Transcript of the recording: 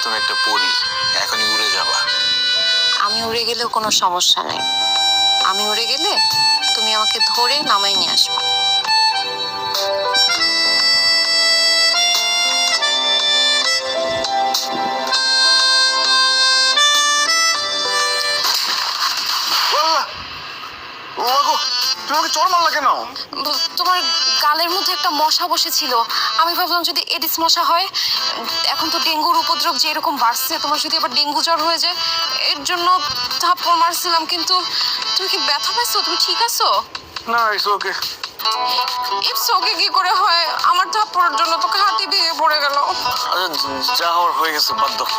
তুমি একটা পরী, এখনই উড়ে যাবা। আমি উড়ে গেলেও কোনো সমস্যা নেই। আমি উড়ে গেলে তুমি আমাকে ধরে নামাই নিয়ে আসবা। আল্লাহ! ও মাগো, তুমি আমাকে চড় মারলা কেন? তোমার গালের মধ্যে একটা মশা বসেছিল। আমি ভাবলাম যদি এডিস মশা হয়। এখন তো ডেঙ্গুর উপদ্রব যে এরকম বাড়ছে, তোমার যদি আবার ডেঙ্গু জ্বর হয়ে যায়, এর জন্য থাপ্পড় মারছিলাম। কিন্তু তুমি কি ব্যথা পাইছো? তুমি ঠিক আছো? না, ইটস ওকে। ইটস ওকে কি করে হয়? আমার থাপ্পড়ের জন্য তো হাঁটি ভেঙে পড়ে গেল। আচ্ছা, যা হওয়ার হয়ে গেছে, বাদ দাও।